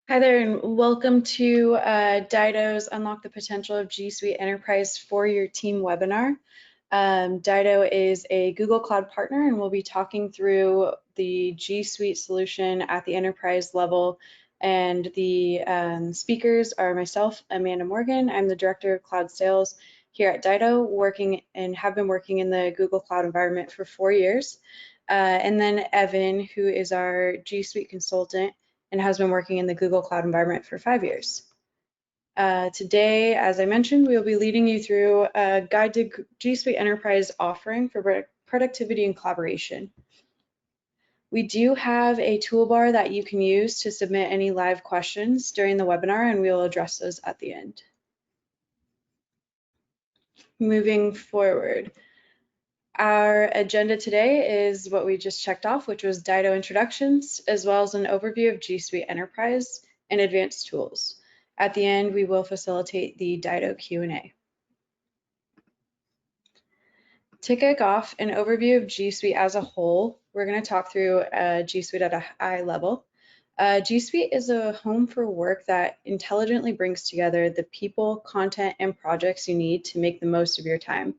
Hi there, and welcome to Dido's Unlock the Potential of G Suite Enterprise for Your Team webinar. Dido is a Google Cloud partner, and we'll be talking through the G Suite solution at the enterprise level. And the speakers are myself, Amanda Morgan. I'm the Director of Cloud Sales here at Dido, working and have been working in the Google Cloud environment for 4 years. And then Evan, who is our G Suite consultant and has been working in the Google Cloud environment for 5 years. Today, as I mentioned, we will be leading you through a guide to G Suite Enterprise offering for productivity and collaboration. We do have a toolbar that you can use to submit any live questions during the webinar, and we will address those at the end. Moving forward, our agenda today is what we just checked off, which was Dido introductions, as well as an overview of G Suite Enterprise and advanced tools. At the end, we will facilitate the Dido Q&A. To kick off an overview of G Suite as a whole, we're going to talk through G Suite at a high level. G Suite is a home for work that intelligently brings together the people, content, and projects you need to make the most of your time.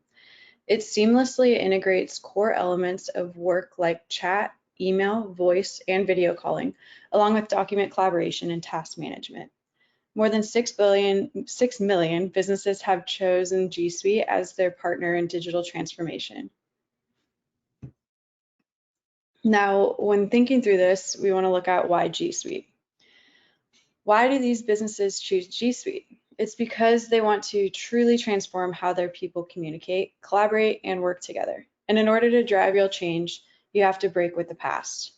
It seamlessly integrates core elements of work like chat, email, voice, and video calling, along with document collaboration and task management. More than 6 million businesses have chosen G Suite as their partner in digital transformation. Now, when thinking through this, we want to look at why G Suite. Why do these businesses choose G Suite? It's because they want to truly transform how their people communicate, collaborate, and work together. And in order to drive real change, you have to break with the past.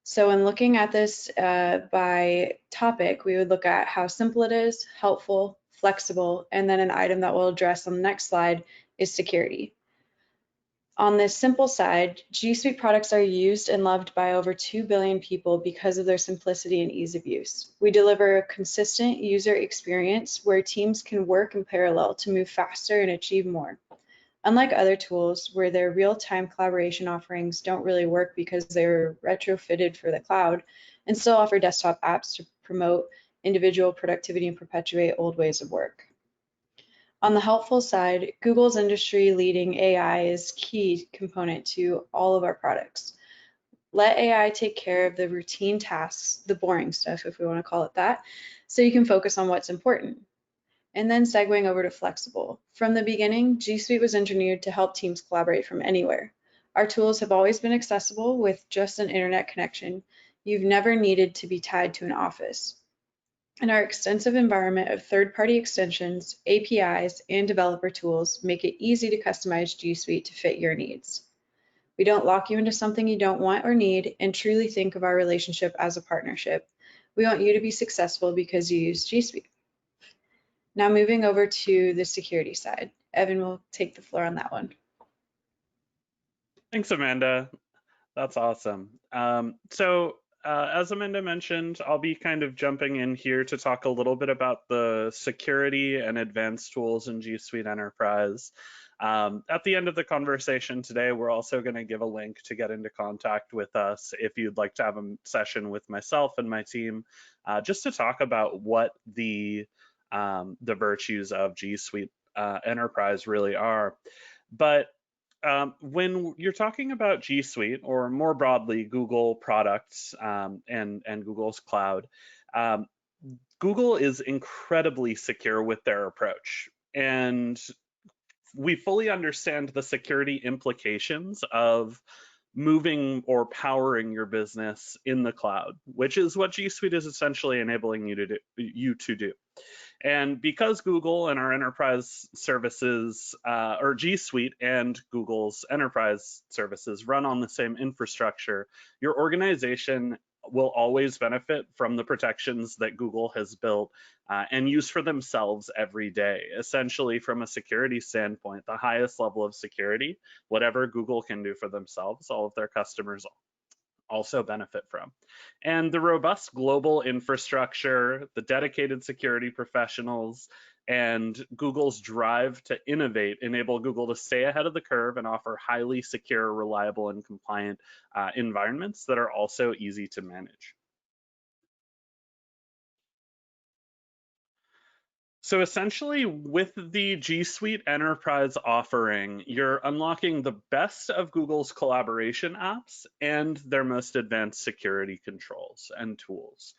So in looking at this by topic, we would look at how simple it is, helpful, flexible, and then an item that we'll address on the next slide is security. On this simple side, G Suite products are used and loved by over 2 billion people because of their simplicity and ease of use. We deliver a consistent user experience where teams can work in parallel to move faster and achieve more. Unlike other tools where their real-time collaboration offerings don't really work because they're retrofitted for the cloud and still offer desktop apps to promote individual productivity and perpetuate old ways of work. On the helpful side, Google's industry-leading AI is a key component to all of our products. Let AI take care of the routine tasks, the boring stuff, if we want to call it that, so you can focus on what's important. And then segueing over to flexible. From the beginning, G Suite was engineered to help teams collaborate from anywhere. Our tools have always been accessible with just an internet connection. You've never needed to be tied to an office. And our extensive environment of third-party extensions, APIs, and developer tools make it easy to customize G Suite to fit your needs. We don't lock you into something you don't want or need, and truly think of our relationship as a partnership. We want you to be successful because you use G Suite. Now moving over to the security side. Evan will take the floor on that one. Thanks, Amanda. That's awesome. As Amanda mentioned, I'll be kind of jumping in here to talk a little bit about the security and advanced tools in G Suite Enterprise. At the end of the conversation today, we're also going to give a link to get into contact with us if you'd like to have a session with myself and my team, just to talk about what the virtues of G Suite Enterprise really are. But when you're talking about G Suite, or more broadly Google products and Google's cloud, Google is incredibly secure with their approach, and we fully understand the security implications of moving or powering your business in the cloud, which is what G Suite is essentially enabling you to do. And because Google and our enterprise services, or G Suite and Google's enterprise services run on the same infrastructure, your organization will always benefit from the protections that Google has built and use for themselves every day. Essentially, from a security standpoint, the highest level of security, whatever Google can do for themselves, all of their customers also benefit from. And the robust global infrastructure, the dedicated security professionals, and Google's drive to innovate enable Google to stay ahead of the curve and offer highly secure, reliable, and compliant environments that are also easy to manage. So essentially, with the G Suite Enterprise offering, you're unlocking the best of Google's collaboration apps and their most advanced security controls and tools.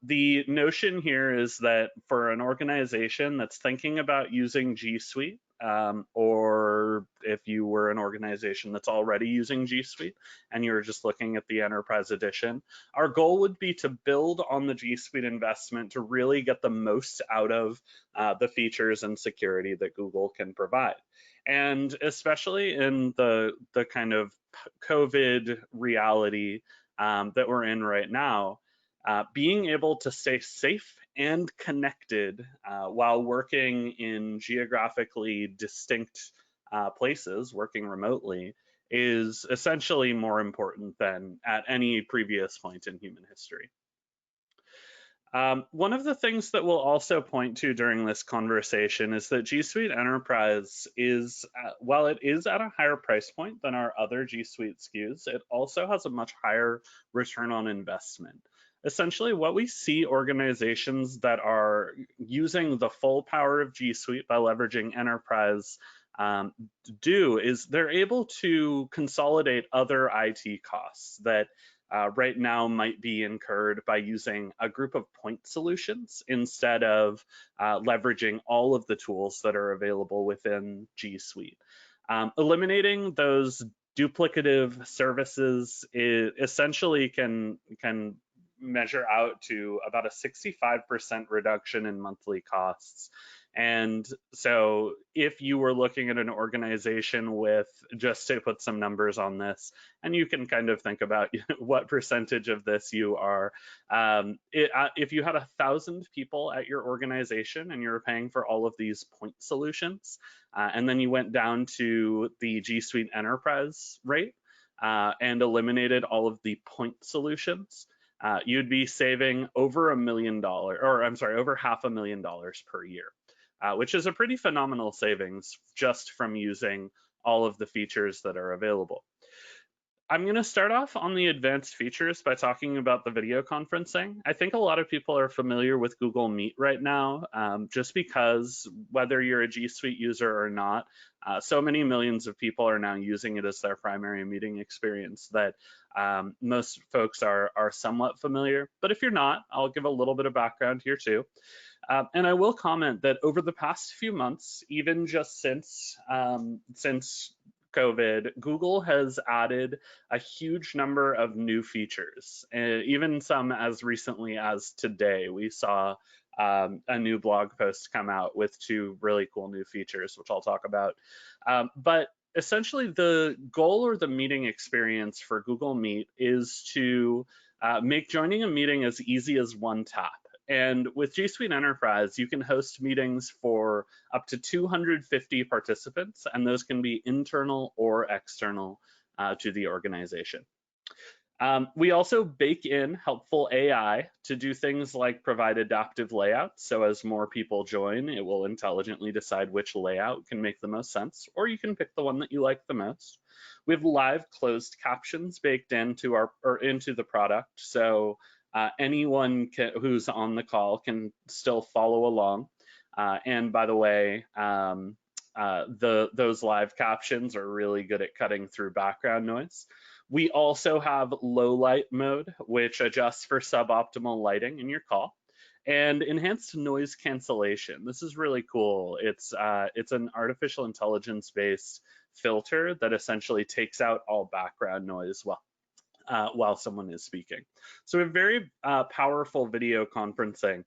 The notion here is that for an organization that's thinking about using G Suite, or if you were an organization that's already using G Suite and you're just looking at the Enterprise Edition, our goal would be to build on the G Suite investment to really get the most out of the features and security that Google can provide. And especially in the kind of COVID reality that we're in right now, being able to stay safe and connected while working in geographically distinct places, working remotely, is essentially more important than at any previous point in human history. One of the things that we'll also point to during this conversation is that G Suite Enterprise is, while it is at a higher price point than our other G Suite SKUs, it also has a much higher return on investment. Essentially, what we see organizations that are using the full power of G Suite by leveraging Enterprise do is they're able to consolidate other IT costs that right now might be incurred by using a group of point solutions instead of leveraging all of the tools that are available within G Suite. Eliminating those duplicative services essentially can measure out to about a 65% reduction in monthly costs. And so if you were looking at an organization with, just to put some numbers on this, and you can kind of think about what percentage of this you are, if you had 1,000 people at your organization and you're paying for all of these point solutions, and then you went down to the G Suite Enterprise rate and eliminated all of the point solutions, you'd be saving over $1 million, or I'm sorry, over $500,000 per year, which is a pretty phenomenal savings just from using all of the features that are available. I'm going to start off on the advanced features by talking about the video conferencing. I think a lot of people are familiar with Google Meet right now, just because whether you're a G Suite user or not, so many millions of people are now using it as their primary meeting experience that most folks are somewhat familiar. But if you're not, I'll give a little bit of background here too. And I will comment that over the past few months, even just since COVID, Google has added a huge number of new features, even some as recently as today. We saw a new blog post come out with 2 really cool new features, which I'll talk about. But essentially, the goal or the meeting experience for Google Meet is to make joining a meeting as easy as one tap. And with G Suite Enterprise, you can host meetings for up to 250 participants, and those can be internal or external to the organization. We also bake in helpful AI to do things like provide adaptive layouts. So as more people join, it will intelligently decide which layout can make the most sense, or you can pick the one that you like the most. We have live closed captions baked into into the product. So anyone who's on the call can still follow along. And by the way, those live captions are really good at cutting through background noise. We also have low light mode, which adjusts for suboptimal lighting in your call, and enhanced noise cancellation. This is really cool. It's an artificial intelligence based filter that essentially takes out all background noise while someone is speaking. So a very powerful video conferencing.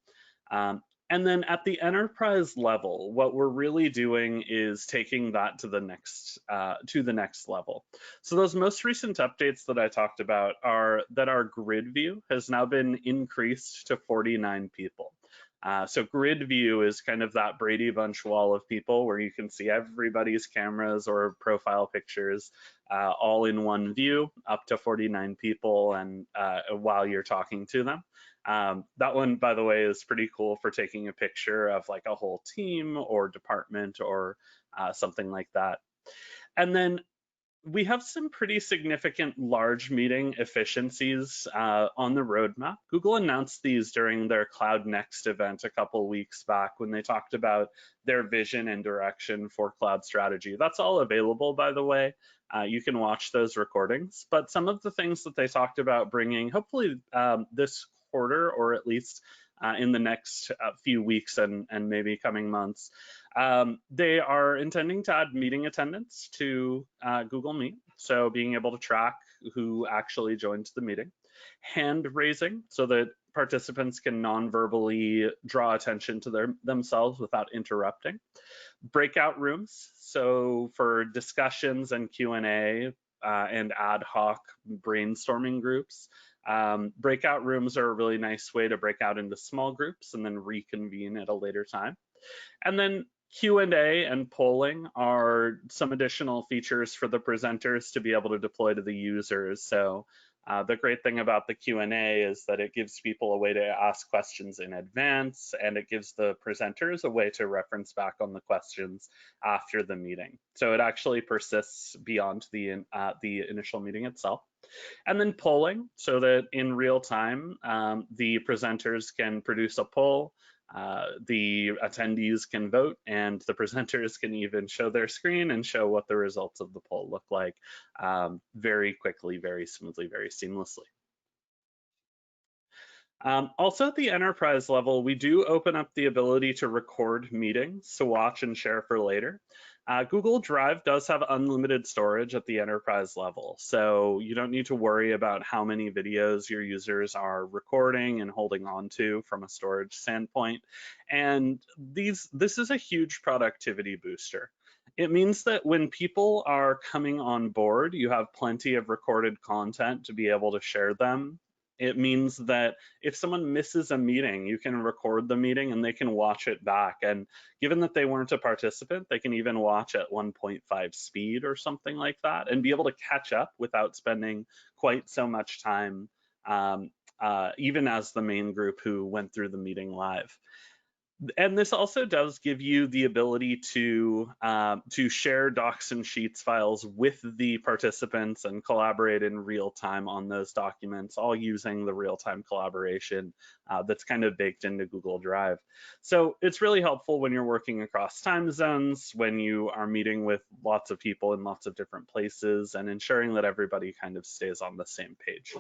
And then at the enterprise level, what we're really doing is taking that to the next level. So those most recent updates that I talked about are that our grid view has now been increased to 49 people. So grid view is kind of that Brady Bunch wall of people where you can see everybody's cameras or profile pictures all in one view, up to 49 people, and while you're talking to them. That one, by the way, is pretty cool for taking a picture of like a whole team or department or something like that. And then we have some pretty significant large meeting efficiencies on the roadmap. Google announced these during their Cloud Next event a couple weeks back when they talked about their vision and direction for cloud strategy. That's all available, by the way. You can watch those recordings. But some of the things that they talked about bringing, hopefully this quarter, or at least in the next few weeks and maybe coming months, they are intending to add meeting attendance to Google Meet, so being able to track who actually joined the meeting. Hand raising, so that participants can non-verbally draw attention to themselves without interrupting. Breakout rooms, so for discussions and Q&A and ad hoc brainstorming groups. Breakout rooms are a really nice way to break out into small groups and then reconvene at a later time. And then Q&A and polling are some additional features for the presenters to be able to deploy to the users. So the great thing about the Q&A is that it gives people a way to ask questions in advance, and it gives the presenters a way to reference back on the questions after the meeting. So it actually persists beyond the initial meeting itself. And then polling, so that in real time, the presenters can produce a poll, the attendees can vote, and the presenters can even show their screen and show what the results of the poll look like very quickly, very smoothly, very seamlessly. Also at the enterprise level, we do open up the ability to record meetings to watch and share for later. Google Drive does have unlimited storage at the enterprise level, so you don't need to worry about how many videos your users are recording and holding on to from a storage standpoint. And this is a huge productivity booster. It means that when people are coming on board, you have plenty of recorded content to be able to share them. It means that if someone misses a meeting, you can record the meeting and they can watch it back. And given that they weren't a participant, they can even watch at 1.5 speed or something like that and be able to catch up without spending quite so much time, even as the main group who went through the meeting live. And this also does give you the ability to share docs and sheets files with the participants and collaborate in real time on those documents, all using the real-time collaboration that's kind of baked into Google Drive. So it's really helpful when you're working across time zones, when you are meeting with lots of people in lots of different places, and ensuring that everybody kind of stays on the same page.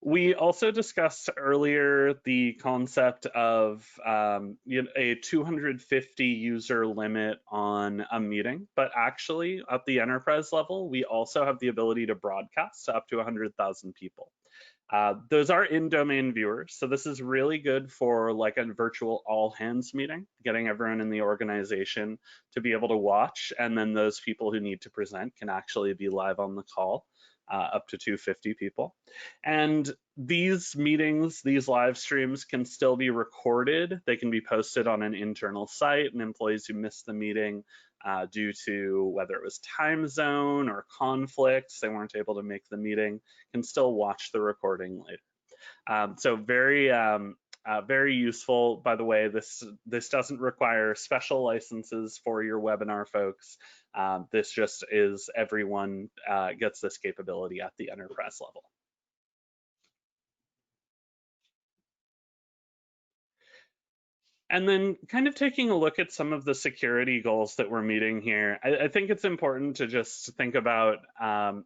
We also discussed earlier the concept of a 250 user limit on a meeting, but actually at the enterprise level, we also have the ability to broadcast to up to 100,000 people. Those are in-domain viewers, so this is really good for like a virtual all-hands meeting, getting everyone in the organization to be able to watch, and then those people who need to present can actually be live on the call. Up to 250 people. And these meetings, these live streams can still be recorded. They can be posted on an internal site, and employees who missed the meeting due to whether it was time zone or conflicts, they weren't able to make the meeting, can still watch the recording later. So very useful. By the way, this doesn't require special licenses for your webinar folks. This just is everyone gets this capability at the enterprise level. And then kind of taking a look at some of the security goals that we're meeting here, I think it's important to just think about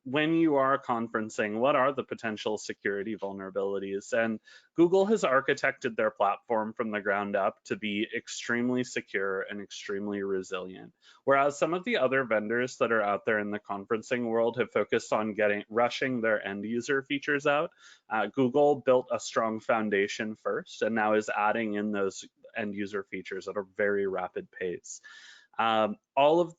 when you are conferencing, what are the potential security vulnerabilities? And Google has architected their platform from the ground up to be extremely secure and extremely resilient. Whereas some of the other vendors that are out there in the conferencing world have focused on rushing their end user features out, Google built a strong foundation first and now is adding in those end user features at a very rapid pace. Worth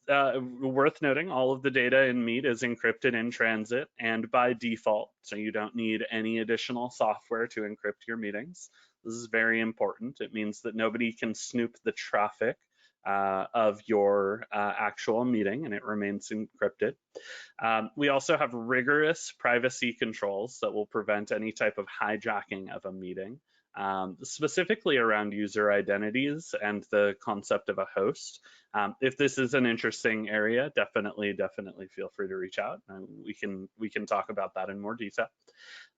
noting, all of the data in Meet is encrypted in transit and by default, so you don't need any additional software to encrypt your meetings. This is very important. It means that nobody can snoop the traffic of your actual meeting, and it remains encrypted. We also have rigorous privacy controls that will prevent any type of hijacking of a meeting. specifically around user identities and the concept of a host. If this is an interesting area, definitely feel free to reach out, and we can talk about that in more detail.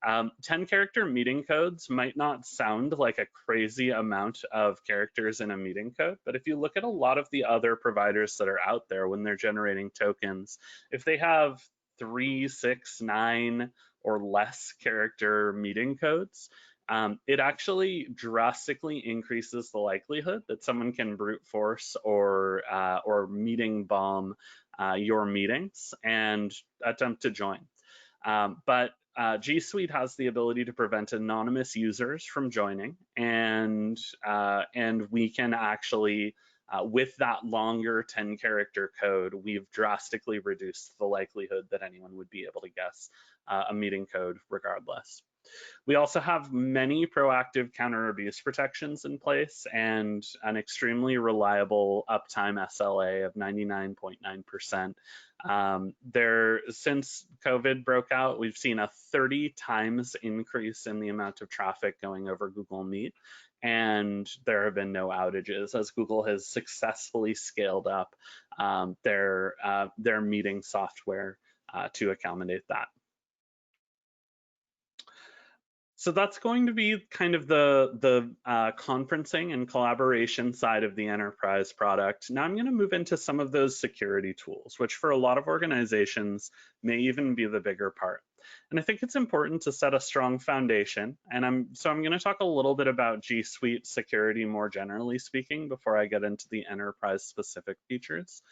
10-character meeting codes might not sound like a crazy amount of characters in a meeting code, but if you look at a lot of the other providers that are out there when they're generating tokens, if they have 3, 6, 9, or less character meeting codes, it actually drastically increases the likelihood that someone can brute force or meeting bomb your meetings and attempt to join. But G Suite has the ability to prevent anonymous users from joining, and we can actually, with that longer 10-character code, we've drastically reduced the likelihood that anyone would be able to guess a meeting code regardless. We also have many proactive counter abuse protections in place and an extremely reliable uptime SLA of 99.9%. Since COVID broke out, we've seen a 30 times increase in the amount of traffic going over Google Meet, and there have been no outages as Google has successfully scaled up their meeting software to accommodate that. So that's going to be kind of the conferencing and collaboration side of the enterprise product. Now I'm going to move into some of those security tools, which for a lot of organizations may even be the bigger part. And I think it's important to set a strong foundation. And I'm going to talk a little bit about G Suite security more generally speaking before I get into the enterprise specific features.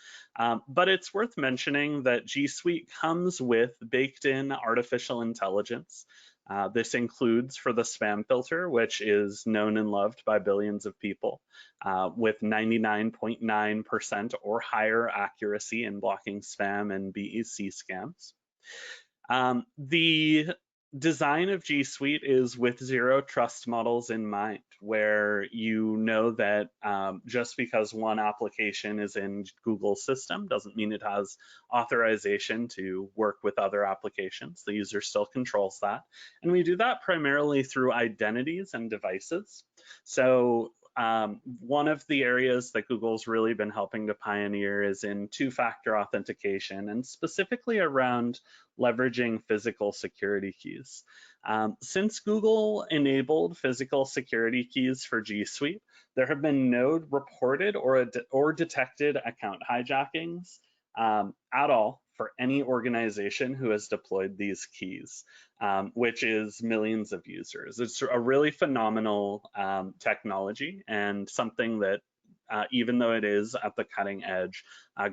But it's worth mentioning that G Suite comes with baked in artificial intelligence. This includes for the spam filter, which is known and loved by billions of people, with 99.9% or higher accuracy in blocking spam and BEC scams. The design of G Suite is with zero trust models in mind, where you know that just because one application is in Google's system doesn't mean it has authorization to work with other applications. The user still controls that. And we do that primarily through identities and devices. So one of the areas that Google's really been helping to pioneer is in two-factor authentication, and specifically around leveraging physical security keys. Since Google enabled physical security keys for G Suite, there have been no reported or detected account hijackings at all for any organization who has deployed these keys, which is millions of users. It's a really phenomenal technology and something that even though it is at the cutting edge,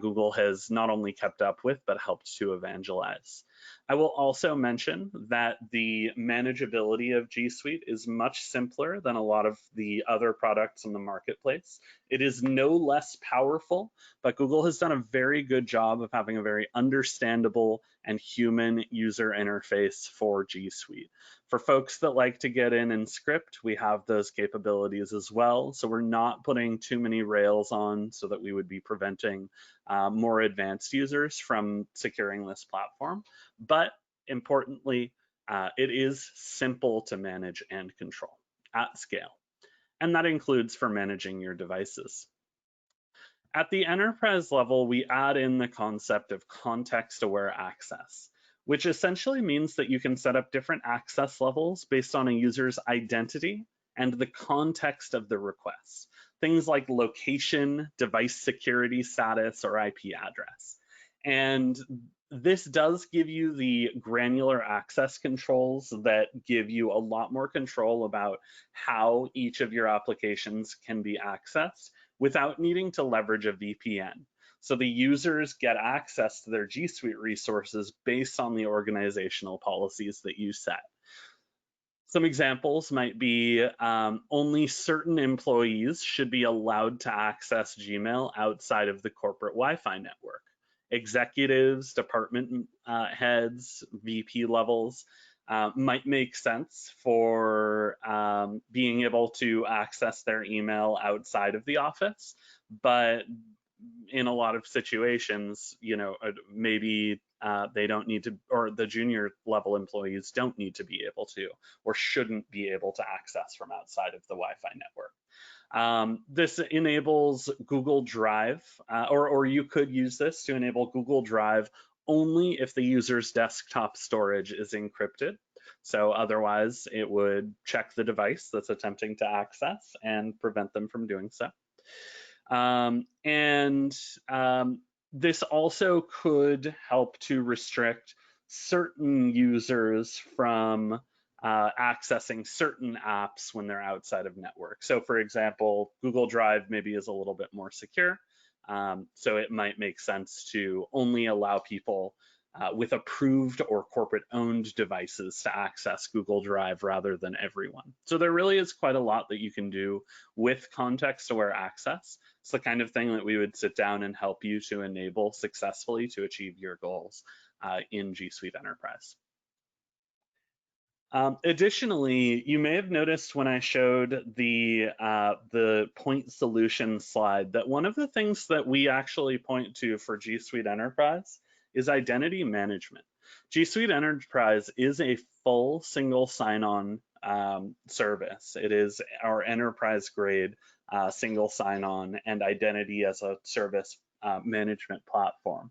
Google has not only kept up with, but helped to evangelize. I will also mention that the manageability of G Suite is much simpler than a lot of the other products in the marketplace. It is no less powerful, but Google has done a very good job of having a very understandable and human user interface for G Suite. For folks that like to get in and script, we have those capabilities as well. So we're not putting too many rails on so that we would be preventing more advanced users from securing this platform. But importantly, it is simple to manage and control at scale. And that includes for managing your devices. At the enterprise level, we add in the concept of context-aware access, which essentially means that you can set up different access levels based on a user's identity and the context of the request. Things like location, device security status, or IP address. And this does give you the granular access controls that give you a lot more control about how each of your applications can be accessed without needing to leverage a VPN. So the users get access to their G Suite resources based on the organizational policies that you set. Some examples might be only certain employees should be allowed to access Gmail outside of the corporate Wi-Fi network. Executives, department heads, VP levels might make sense for being able to access their email outside of the office, but in a lot of situations, maybe they don't need to, or the junior level employees don't need to be able to, or shouldn't be able to access from outside of the Wi-Fi network. This enables Google Drive, or you could use this to enable Google Drive only if the user's desktop storage is encrypted. So otherwise, it would check the device that's attempting to access and prevent them from doing so. This also could help to restrict certain users from accessing certain apps when they're outside of network. So for example, Google Drive maybe is a little bit more secure. So it might make sense to only allow people with approved or corporate owned devices to access Google Drive rather than everyone. So there really is quite a lot that you can do with context-aware access. It's the kind of thing that we would sit down and help you to enable successfully to achieve your goals in G Suite Enterprise. Additionally, you may have noticed when I showed the point solution slide that one of the things that we actually point to for G Suite Enterprise is identity management. G Suite Enterprise is a full single sign-on service. It is our enterprise grade single sign-on and identity as a service management platform.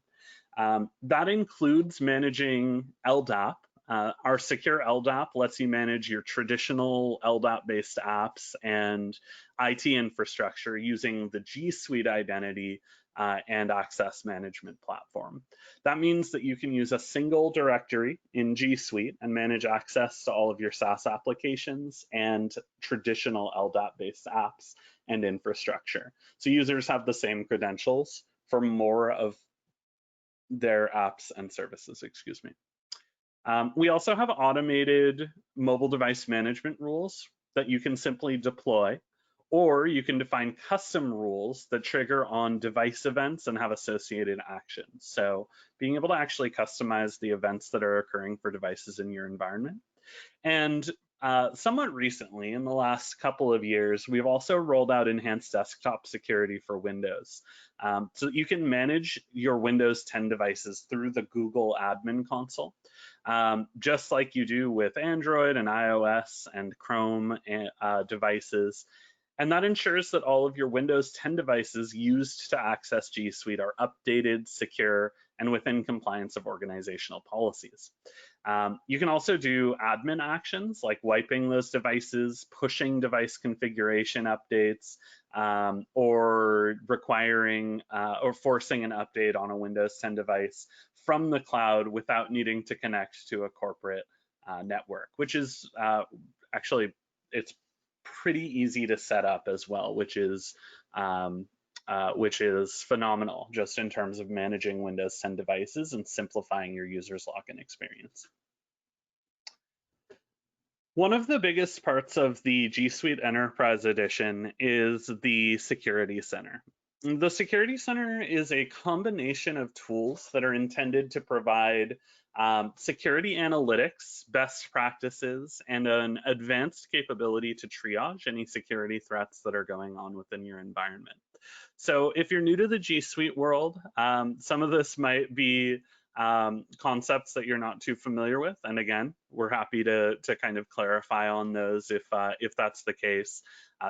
That includes managing LDAP. Our secure LDAP lets you manage your traditional LDAP-based apps and IT infrastructure using the G Suite identity and access management platform. That means that you can use a single directory in G Suite and manage access to all of your SaaS applications and traditional LDAP-based apps and infrastructure. So users have the same credentials for more of their apps and services, excuse me. We also have automated mobile device management rules that you can simply deploy, or you can define custom rules that trigger on device events and have associated actions. So being able to actually customize the events that are occurring for devices in your environment. And somewhat recently, in the last couple of years, we've also rolled out enhanced desktop security for Windows. So that you can manage your Windows 10 devices through the Google Admin Console, just like you do with Android and iOS and Chrome devices. And that ensures that all of your Windows 10 devices used to access G Suite are updated, secure, and within compliance of organizational policies. You can also do admin actions like wiping those devices, pushing device configuration updates, or requiring or forcing an update on a Windows 10 device from the cloud without needing to connect to a corporate network, which is actually, it's pretty easy to set up as well, which is phenomenal just in terms of managing Windows 10 devices and simplifying your user's login experience. One of the biggest parts of the G Suite Enterprise Edition is the Security Center. The Security Center is a combination of tools that are intended to provide security analytics, best practices, and an advanced capability to triage any security threats that are going on within your environment. So if you're new to the G Suite world, some of this might be concepts that you're not too familiar with. And again, we're happy to kind of clarify on those if that's the case.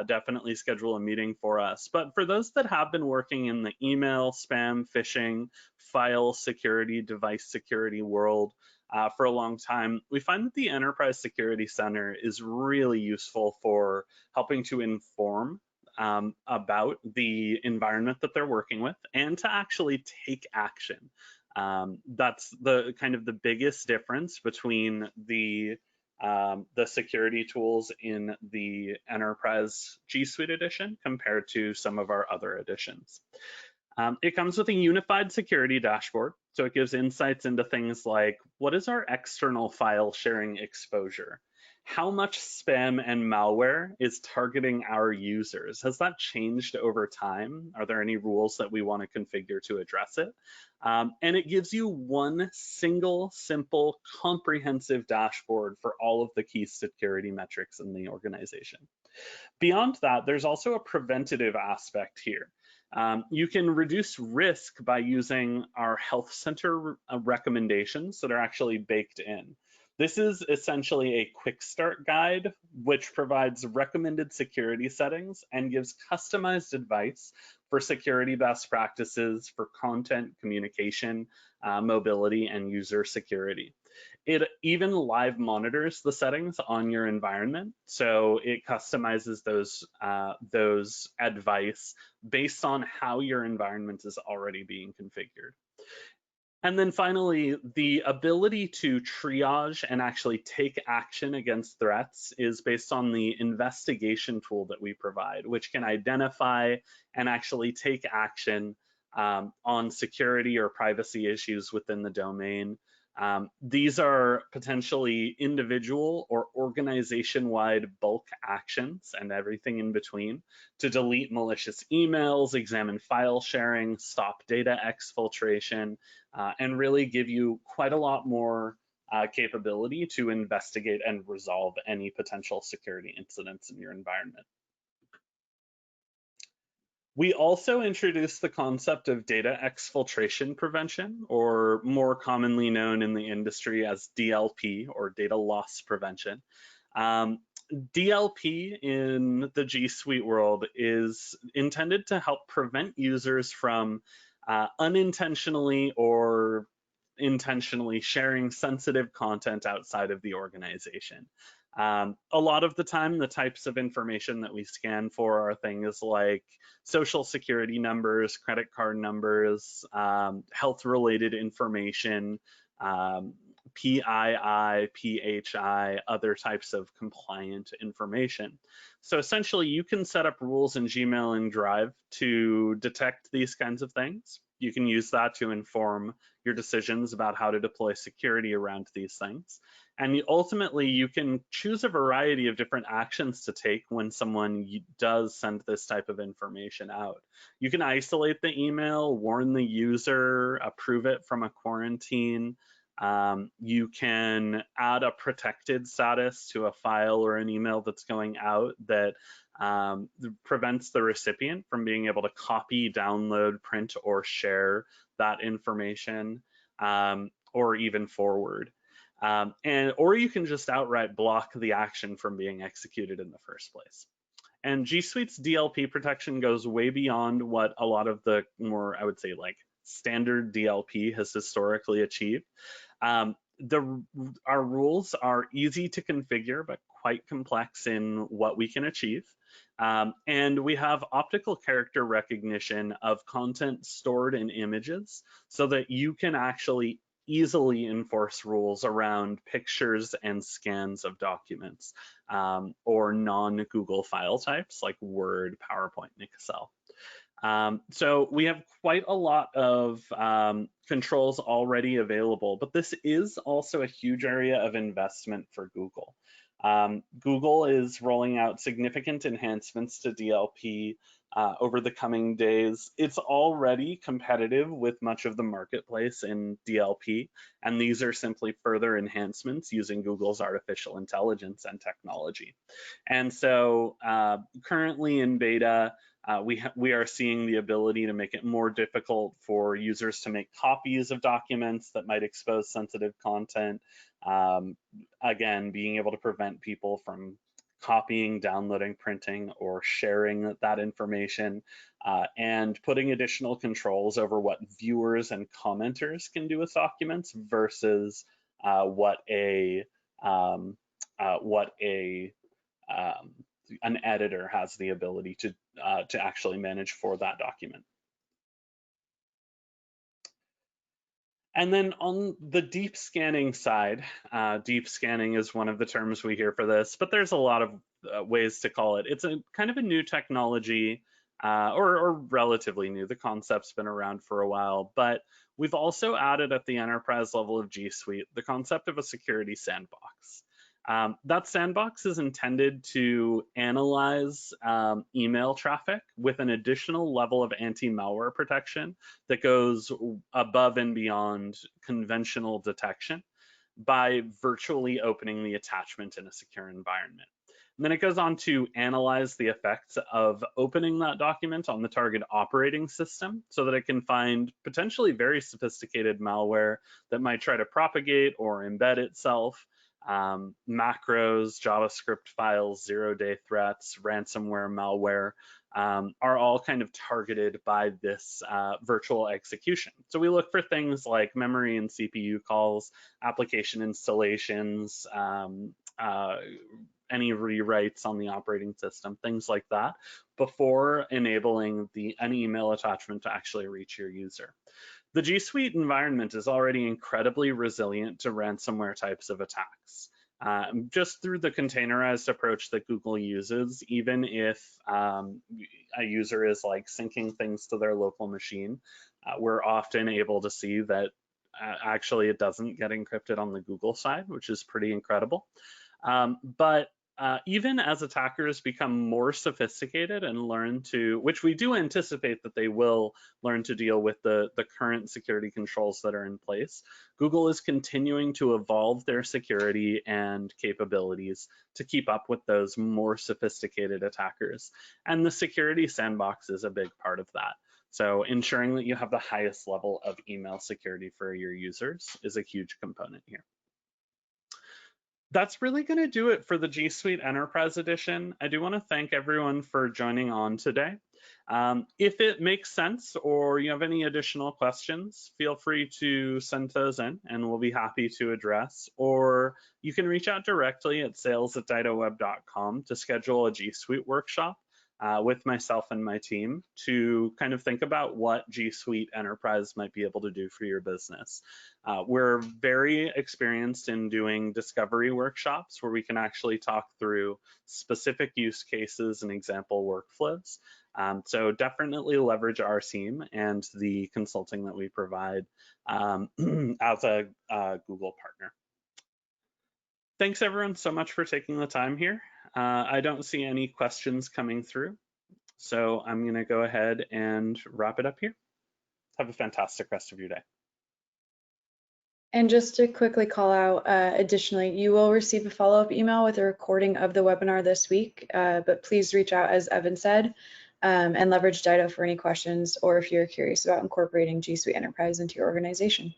Definitely schedule a meeting for us. But for those that have been working in the email, spam, phishing, file security, device security world for a long time, we find that the Enterprise Security Center is really useful for helping to inform about the environment that they're working with and to actually take action. That's the kind of the biggest difference between the security tools in the Enterprise G Suite edition compared to some of our other editions. It comes with a unified security dashboard, so it gives insights into things like what is our external file sharing exposure? How much spam and malware is targeting our users? Has that changed over time? Are there any rules that we want to configure to address it? And it gives you one single, simple, comprehensive dashboard for all of the key security metrics in the organization. Beyond that, there's also a preventative aspect here. You can reduce risk by using our health center recommendations that are actually baked in. This is essentially a quick start guide, which provides recommended security settings and gives customized advice for security best practices for content, communication, mobility, and user security. It even live monitors the settings on your environment, so it customizes those advice based on how your environment is already being configured. And then finally, the ability to triage and actually take action against threats is based on the investigation tool that we provide, which can identify and actually take action on security or privacy issues within the domain. These are potentially individual or organization-wide bulk actions and everything in between to delete malicious emails, examine file sharing, stop data exfiltration, and really give you quite a lot more capability to investigate and resolve any potential security incidents in your environment. We also introduced the concept of data exfiltration prevention, or more commonly known in the industry as DLP, or data loss prevention. DLP in the G Suite world is intended to help prevent users from unintentionally or intentionally sharing sensitive content outside of the organization. A lot of the time, the types of information that we scan for are things like social security numbers, credit card numbers, health-related information, PII, PHI, other types of compliant information. So essentially, you can set up rules in Gmail and Drive to detect these kinds of things. You can use that to inform your decisions about how to deploy security around these things. And ultimately, you can choose a variety of different actions to take when someone does send this type of information out. You can isolate the email, warn the user, approve it from a quarantine. You can add a protected status to a file or an email that's going out that prevents the recipient from being able to copy, download, print, or share that information, or even forward. Or you can just outright block the action from being executed in the first place. And G Suite's DLP protection goes way beyond what a lot of the more, I would say, like standard DLP has historically achieved. Our rules are easy to configure, but quite complex in what we can achieve. And we have optical character recognition of content stored in images so that you can actually easily enforce rules around pictures and scans of documents, or non-Google file types like Word, PowerPoint, and Excel. So we have quite a lot of controls already available, but this is also a huge area of investment for Google. Google is rolling out significant enhancements to DLP over the coming days. It's already competitive with much of the marketplace in DLP, and these are simply further enhancements using Google's artificial intelligence and technology. And so currently in beta, we are seeing the ability to make it more difficult for users to make copies of documents that might expose sensitive content. Again, being able to prevent people from copying, downloading, printing, or sharing that information, and putting additional controls over what viewers and commenters can do with documents versus what an editor has the ability to actually manage for that document. And then on the deep scanning side, deep scanning is one of the terms we hear for this, but there's a lot of ways to call it. It's a kind of a new technology, or relatively new. The concept's been around for a while, but we've also added at the enterprise level of G Suite the concept of a security sandbox. That sandbox is intended to analyze email traffic with an additional level of anti-malware protection that goes above and beyond conventional detection by virtually opening the attachment in a secure environment. And then it goes on to analyze the effects of opening that document on the target operating system so that it can find potentially very sophisticated malware that might try to propagate or embed itself. Macros, JavaScript files, zero-day threats, ransomware, malware are all kind of targeted by this virtual execution. So we look for things like memory and CPU calls, application installations, any rewrites on the operating system, things like that, before enabling an email attachment to actually reach your user. The G Suite environment is already incredibly resilient to ransomware types of attacks. Just through the containerized approach that Google uses, even if a user is like syncing things to their local machine, we're often able to see that actually it doesn't get encrypted on the Google side, which is pretty incredible. But even as attackers become more sophisticated and learn to, which we do anticipate that they will learn to deal with the current security controls that are in place, Google is continuing to evolve their security and capabilities to keep up with those more sophisticated attackers. And the security sandbox is a big part of that. So ensuring that you have the highest level of email security for your users is a huge component here. That's really going to do it for the G Suite Enterprise Edition. I do want to thank everyone for joining on today. If it makes sense or you have any additional questions, feel free to send those in and we'll be happy to address. Or you can reach out directly at sales@didoweb.com to schedule a G Suite workshop with myself and my team to kind of think about what G Suite Enterprise might be able to do for your business. We're very experienced in doing discovery workshops where we can actually talk through specific use cases and example workflows. So definitely leverage our team and the consulting that we provide as a Google partner. Thanks everyone so much for taking the time here. I don't see any questions coming through, so I'm going to go ahead and wrap it up here. Have a fantastic rest of your day. And just to quickly call out, additionally, you will receive a follow-up email with a recording of the webinar this week, but please reach out, as Evan said, and leverage Dido for any questions or if you're curious about incorporating G Suite Enterprise into your organization.